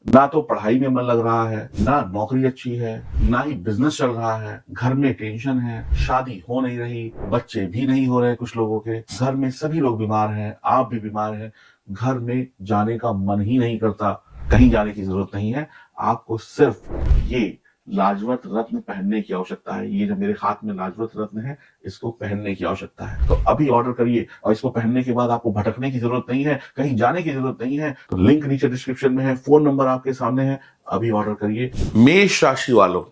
ना तो पढ़ाई में मन लग रहा है, ना नौकरी अच्छी है, ना ही बिजनेस चल रहा है, घर में टेंशन है, शादी हो नहीं रही, बच्चे भी नहीं हो रहे कुछ लोगों के, घर में सभी लोग बीमार हैं, आप भी बीमार हैं, घर में जाने का मन ही नहीं करता। कहीं जाने की जरूरत नहीं है, आपको सिर्फ ये लाजवत रत्न पहनने की आवश्यकता है। ये जो मेरे हाथ में लाजवत रत्न है, इसको पहनने की आवश्यकता है। तो अभी ऑर्डर करिए और इसको पहनने के बाद आपको भटकने की जरूरत नहीं है, कहीं जाने की जरूरत नहीं है। तो लिंक नीचे डिस्क्रिप्शन में है, फोन नंबर आपके सामने है, अभी ऑर्डर करिए। मेष राशि वालों,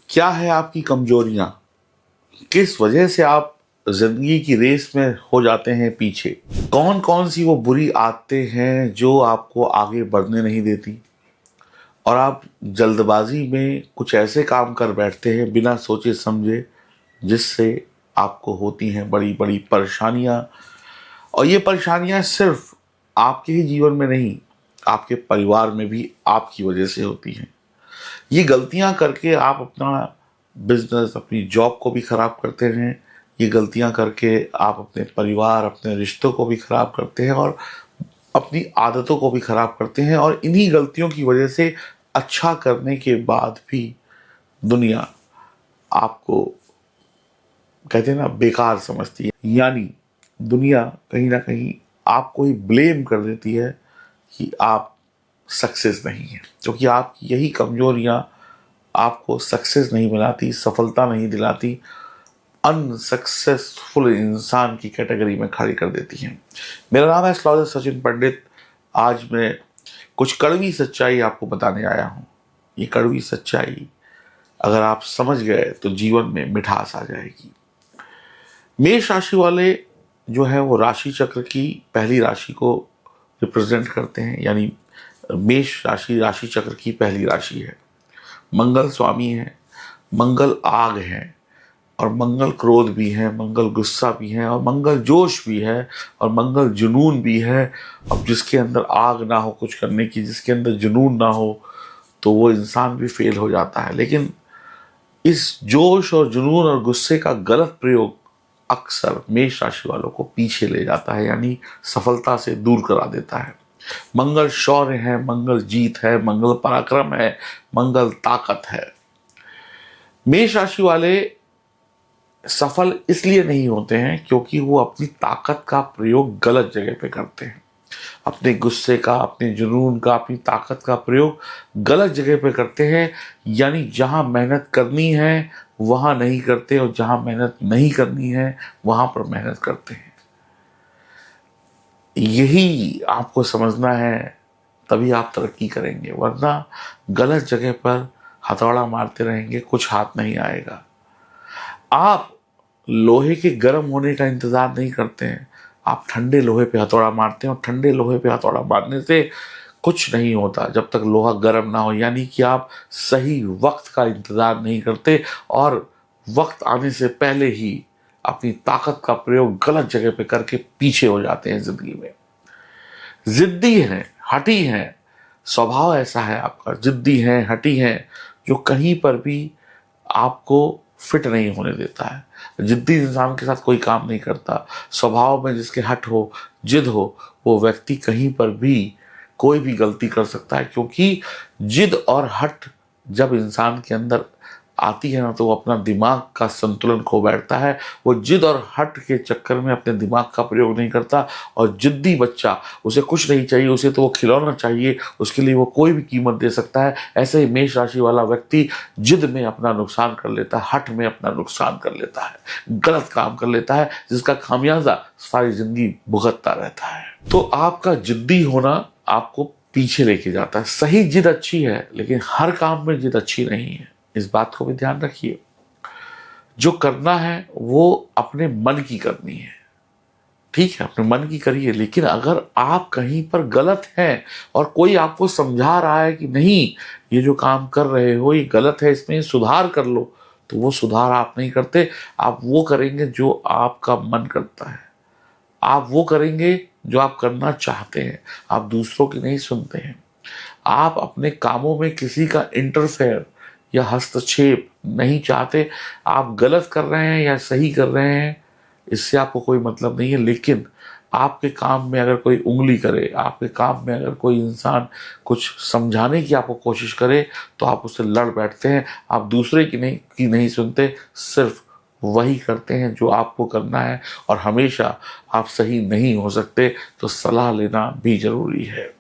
क्या है आपकी कमजोरियां? किस वजह से आप जिंदगी की रेस में हो जाते हैं पीछे? कौन कौन सी वो बुरी आदतें हैं जो आपको आगे बढ़ने नहीं देती और आप जल्दबाजी में कुछ ऐसे काम कर बैठते हैं बिना सोचे समझे, जिससे आपको होती हैं बड़ी बड़ी परेशानियां। और ये परेशानियां सिर्फ आपके ही जीवन में नहीं, आपके परिवार में भी आपकी वजह से होती हैं। ये गलतियां करके आप अपना बिजनेस, अपनी जॉब को भी खराब करते हैं। ये गलतियां करके आप अपने परिवार, अपने रिश्तों को भी खराब करते हैं और अपनी आदतों को भी खराब करते हैं। और इन्हीं गलतियों की वजह से अच्छा करने के बाद भी दुनिया आपको, कहते हैं ना, बेकार समझती है। यानी दुनिया कहीं ना कहीं आपको ही ब्लेम कर देती है कि आप सक्सेस नहीं है, क्योंकि आपकी यही कमजोरियां आपको सक्सेस नहीं बनाती, सफलता नहीं दिलाती, अनसक्सेसफुल इंसान की कैटेगरी में खड़ी कर देती हैं। मेरा नाम है एस्ट्रोलॉजर सचिन पंडित। आज मैं कुछ कड़वी सच्चाई आपको बताने आया हूँ। ये कड़वी सच्चाई अगर आप समझ गए तो जीवन में मिठास आ जाएगी। मेष राशि वाले जो है वो राशि चक्र की पहली राशि को रिप्रेजेंट करते हैं। यानी मेष राशि राशि चक्र की पहली राशि है। मंगल स्वामी है, मंगल आग है, और मंगल क्रोध भी है, मंगल गुस्सा भी है, और मंगल जोश भी है, और मंगल जुनून भी है। अब जिसके अंदर आग ना हो कुछ करने की, जिसके अंदर जुनून ना हो, तो वो इंसान भी फेल हो जाता है। लेकिन इस जोश और जुनून और गुस्से का गलत प्रयोग अक्सर मेष राशि वालों को पीछे ले जाता है, यानी सफलता से दूर करा देता है। मंगल शौर्य है, मंगल जीत है, मंगल पराक्रम है, मंगल ताकत है। मेष राशि वाले सफल इसलिए नहीं होते हैं क्योंकि वो अपनी ताकत का प्रयोग गलत जगह पे करते हैं। अपने गुस्से का, अपने जुनून का, अपनी ताकत का प्रयोग गलत जगह पे करते हैं। यानी जहां मेहनत करनी है वहां नहीं करते, और जहां मेहनत नहीं करनी है वहां पर मेहनत करते हैं। यही आपको समझना है, तभी आप तरक्की करेंगे। वरना गलत जगह पर हथौड़ा मारते रहेंगे, कुछ हाथ नहीं आएगा। आप लोहे के गर्म होने का इंतजार नहीं करते हैं, आप ठंडे लोहे पे हथौड़ा मारते हैं, और ठंडे लोहे पे हथौड़ा मारने से कुछ नहीं होता जब तक लोहा गर्म ना हो। यानी कि आप सही वक्त का इंतजार नहीं करते और वक्त आने से पहले ही अपनी ताकत का प्रयोग गलत जगह पे करके पीछे हो जाते हैं जिंदगी में। जिद्दी हैं, हठी हैं, स्वभाव ऐसा है आपका, जिद्दी हैं, हठी हैं, जो कहीं पर भी आपको फिट नहीं होने देता है। जिद्दी इंसान के साथ कोई काम नहीं करता। स्वभाव में जिसके हट हो, जिद हो, वो व्यक्ति कहीं पर भी कोई भी गलती कर सकता है, क्योंकि जिद और हट जब इंसान के अंदर आती है ना, तो वो अपना दिमाग का संतुलन खो बैठता है। वो जिद और हट के चक्कर में अपने दिमाग का प्रयोग नहीं करता। और जिद्दी बच्चा, उसे कुछ नहीं चाहिए, उसे तो वो खिलौना चाहिए, उसके लिए वो कोई भी कीमत दे सकता है। ऐसे ही मेष राशि वाला व्यक्ति जिद में अपना नुकसान कर लेता है, हट में अपना नुकसान कर लेता है, गलत काम कर लेता है, जिसका खामियाजा सारी जिंदगी भुगतता रहता है। तो आपका जिद्दी होना आपको पीछे लेके जाता है। सही जिद अच्छी है, लेकिन हर काम में जिद अच्छी नहीं है, इस बात को भी ध्यान रखिए। जो करना है वो अपने मन की करनी है, ठीक है, अपने मन की करिए। लेकिन अगर आप कहीं पर गलत हैं और कोई आपको समझा रहा है कि नहीं, ये जो काम कर रहे हो ये गलत है, इसमें सुधार कर लो, तो वो सुधार आप नहीं करते। आप वो करेंगे जो आपका मन करता है, आप वो करेंगे जो आप करना चाहते हैं, आप दूसरों की नहीं सुनते हैं। आप अपने कामों में किसी का इंटरफेयर या हस्तक्षेप नहीं चाहते। आप गलत कर रहे हैं या सही कर रहे हैं, इससे आपको कोई मतलब नहीं है। लेकिन आपके काम में अगर कोई उंगली करे, आपके काम में अगर कोई इंसान कुछ समझाने की आपको कोशिश करे, तो आप उससे लड़ बैठते हैं। आप दूसरे की नहीं सुनते, सिर्फ वही करते हैं जो आपको करना है। और हमेशा आप सही नहीं हो सकते, तो सलाह लेना भी ज़रूरी है।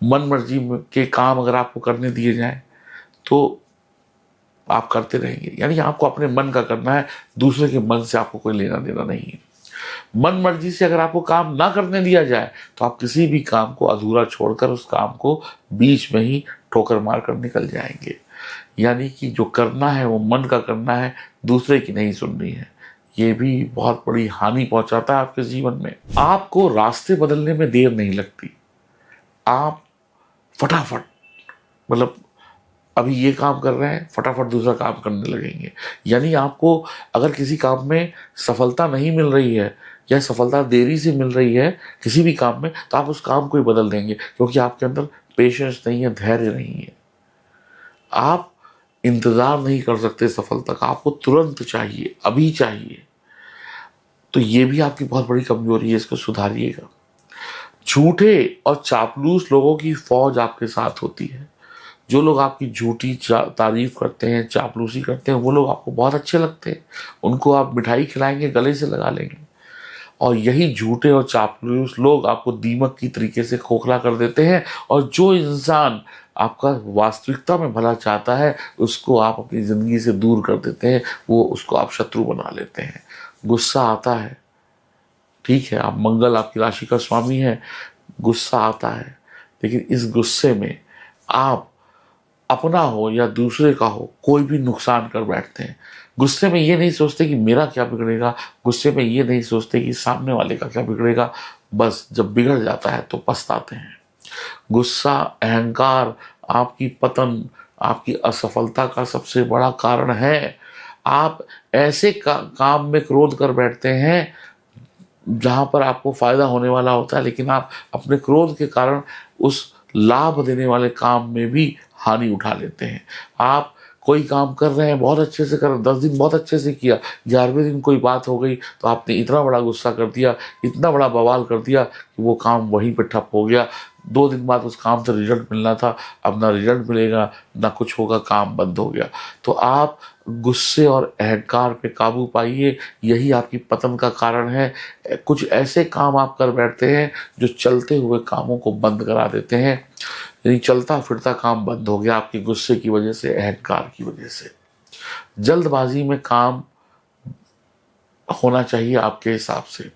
मन मर्जी के काम अगर आपको करने दिए जाएं, तो आप करते रहेंगे। यानी आपको अपने मन का करना है, दूसरे के मन से आपको कोई लेना देना नहीं है। मन मर्जी से अगर आपको काम ना करने दिया जाए, तो आप किसी भी काम को अधूरा छोड़कर उस काम को बीच में ही ठोकर मार कर निकल जाएंगे। यानी कि जो करना है वो मन का करना है, दूसरे की नहीं सुननी है। ये भी बहुत बड़ी हानि पहुंचाता है आपके जीवन में। आपको रास्ते बदलने में देर नहीं लगती। आप फटाफट, मतलब अभी ये काम कर रहे हैं, फटाफट दूसरा काम करने लगेंगे। यानी आपको अगर किसी काम में सफलता नहीं मिल रही है, या सफलता देरी से मिल रही है किसी भी काम में, तो आप उस काम को ही बदल देंगे, क्योंकि आपके अंदर पेशेंस नहीं है, धैर्य नहीं है। आप इंतजार नहीं कर सकते सफलता का, आपको तुरंत चाहिए, अभी चाहिए। तो ये भी आपकी बहुत बड़ी कमजोरी है, इसको सुधारिएगा। झूठे और चापलूस लोगों की फौज आपके साथ होती है। जो लोग आपकी झूठी तारीफ करते हैं, चापलूसी करते हैं, वो लोग आपको बहुत अच्छे लगते हैं। उनको आप मिठाई खिलाएंगे, गले से लगा लेंगे। और यही झूठे और चापलूस लोग आपको दीमक की तरीके से खोखला कर देते हैं। और जो इंसान आपका वास्तविकता में भला चाहता है, उसको आप अपनी ज़िंदगी से दूर कर देते हैं, वो उसको आप शत्रु बना लेते हैं। गुस्सा आता है, ठीक है, आप मंगल आपकी राशि का स्वामी है, गुस्सा आता है, लेकिन इस गुस्से में आप अपना हो या दूसरे का हो, कोई भी नुकसान कर बैठते हैं। गुस्से में ये नहीं सोचते कि मेरा क्या बिगड़ेगा, गुस्से में ये नहीं सोचते कि सामने वाले का क्या बिगड़ेगा। बस जब बिगड़ जाता है तो पछताते हैं। गुस्सा, अहंकार आपकी पतन, आपकी असफलता का सबसे बड़ा कारण है। आप ऐसे काम में क्रोध कर बैठते हैं जहां पर आपको फायदा होने वाला होता है, लेकिन आप अपने क्रोध के कारण उस लाभ देने वाले काम में भी हानि उठा लेते हैं। आप कोई काम कर रहे हैं, बहुत अच्छे से कर रहे हैं, 10 दिन बहुत अच्छे से किया, 11वें दिन कोई बात हो गई तो आपने इतना बड़ा गुस्सा कर दिया, इतना बड़ा बवाल कर दिया कि वो काम वहीं पे ठप हो गया। 2 दिन बाद उस काम से रिजल्ट मिलना था, अब ना रिजल्ट मिलेगा ना कुछ होगा, काम बंद हो गया। तो आप गुस्से और अहंकार पे काबू पाइए, यही आपकी पतन का कारण है। कुछ ऐसे काम आप कर बैठते हैं जो चलते हुए कामों को बंद करा देते हैं। यानी चलता फिरता काम बंद हो गया आपके गुस्से की वजह से, अहंकार की वजह से। जल्दबाजी में काम होना चाहिए आपके हिसाब से।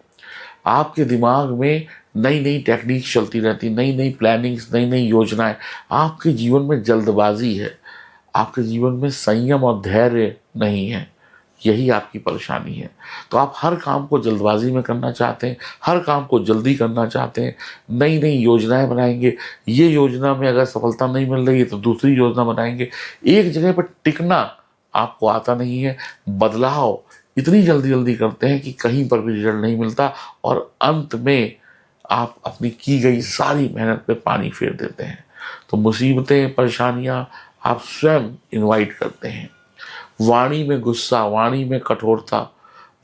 आपके दिमाग में नई नई टेक्निक चलती रहती, नई नई प्लानिंग्स, नई नई योजनाएं। आपके जीवन में जल्दबाजी है, आपके जीवन में संयम और धैर्य नहीं है, यही आपकी परेशानी है। तो आप हर काम को जल्दबाजी में करना चाहते हैं, हर काम को जल्दी करना चाहते हैं, नई नई योजनाएं बनाएंगे। ये योजना में अगर सफलता नहीं मिल रही है तो दूसरी योजना बनाएंगे। एक जगह पर टिकना आपको आता नहीं है। बदलाव इतनी जल्दी जल्दी करते हैं कि कहीं पर भी रिजल्ट नहीं मिलता, और अंत में आप अपनी की गई सारी मेहनत पे पानी फेर देते हैं। तो मुसीबतें, परेशानियां आप स्वयं इनवाइट करते हैं। वाणी में गुस्सा, वाणी में कठोरता,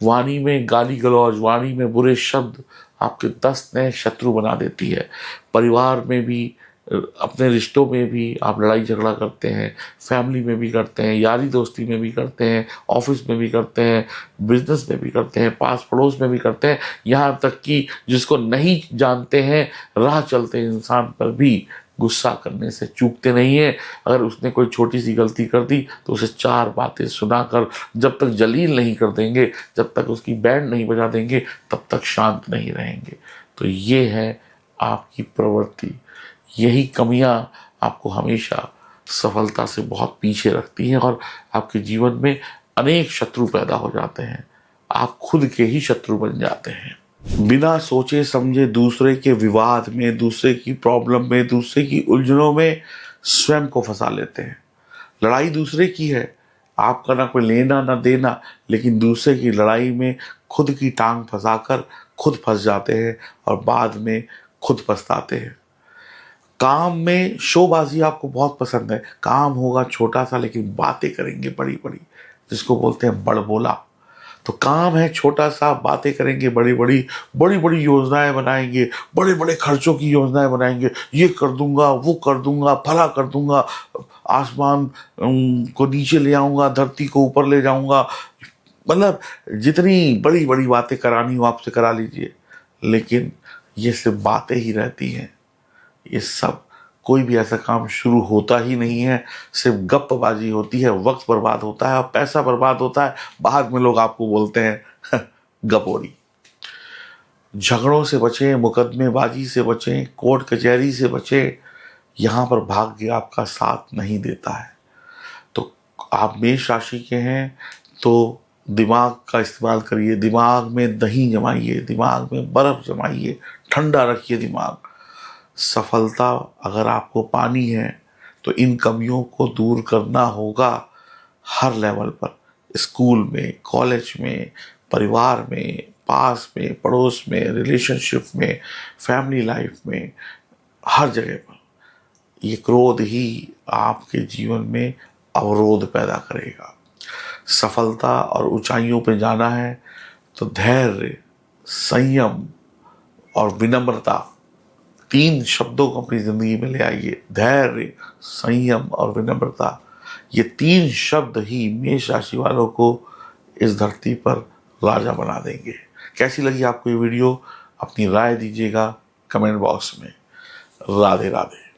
वाणी में गाली गलौज, वाणी में बुरे शब्द आपके 10 नए शत्रु बना देती है। परिवार में भी, अपने रिश्तों में भी आप लड़ाई झगड़ा करते हैं, फैमिली में भी करते हैं, यारी दोस्ती में भी करते हैं, ऑफिस में भी करते हैं, बिजनेस में भी करते हैं, पास पड़ोस में भी करते हैं। यहाँ तक कि जिसको नहीं जानते हैं, राह चलते इंसान पर भी गुस्सा करने से चूकते नहीं है। अगर उसने कोई छोटी सी गलती कर दी तो उसे 4 बातें सुनाकर जब तक जलील नहीं कर देंगे, जब तक उसकी बैंड नहीं बजा देंगे, तब तक शांत नहीं रहेंगे। तो ये है आपकी प्रवृत्ति। यही कमियां आपको हमेशा सफलता से बहुत पीछे रखती हैं, और आपके जीवन में अनेक शत्रु पैदा हो जाते हैं। आप खुद के ही शत्रु बन जाते हैं। बिना सोचे समझे दूसरे के विवाद में, दूसरे की प्रॉब्लम में, दूसरे की उलझनों में स्वयं को फंसा लेते हैं। लड़ाई दूसरे की है, आपका ना कोई लेना ना देना, लेकिन दूसरे की लड़ाई में खुद की टांग फंसाकर खुद फंस जाते हैं और बाद में खुद पछताते हैं। काम में शोबाजी आपको बहुत पसंद है। काम होगा छोटा सा, लेकिन बातें करेंगे बड़ी बड़ी, जिसको बोलते हैं बड़बोला। तो काम है छोटा सा, बातें करेंगे बड़ी बड़ी, बड़ी बड़ी योजनाएं बनाएंगे, बड़े बड़े खर्चों की योजनाएं बनाएंगे, ये कर दूंगा, वो कर दूंगा, भला कर दूंगा, आसमान को नीचे ले आऊंगा, धरती को ऊपर ले जाऊंगा। मतलब जितनी बड़ी बड़ी बातें करानी हो आपसे करा लीजिए, लेकिन ये सिर्फ बातें ही रहती हैं। ये सब कोई भी ऐसा काम शुरू होता ही नहीं है, सिर्फ गप्पबाजी होती है, वक्त बर्बाद होता है और पैसा बर्बाद होता है। बाद में लोग आपको बोलते हैं गपोरी। झगड़ों से बचें, मुकदमेबाजी से बचें, कोर्ट कचहरी से बचें। यहाँ पर भाग्य आपका साथ नहीं देता है। तो आप मेष राशि के हैं तो दिमाग का इस्तेमाल करिए, दिमाग में दही जमाइए, दिमाग में बर्फ जमाइए, ठंडा रखिए दिमाग। सफलता अगर आपको पानी है तो इन कमियों को दूर करना होगा हर लेवल पर, स्कूल में, कॉलेज में, परिवार में, पास में, पड़ोस में, रिलेशनशिप में, फैमिली लाइफ में, हर जगह पर। ये क्रोध ही आपके जीवन में अवरोध पैदा करेगा। सफलता और ऊंचाइयों पे जाना है तो धैर्य, संयम और विनम्रता, 3 शब्दों को अपनी जिंदगी में ले आइए। धैर्य, संयम और विनम्रता, ये 3 शब्द ही मेष राशि वालों को इस धरती पर राजा बना देंगे। कैसी लगी आपको ये वीडियो? अपनी राय दीजिएगा कमेंट बॉक्स में। राधे राधे।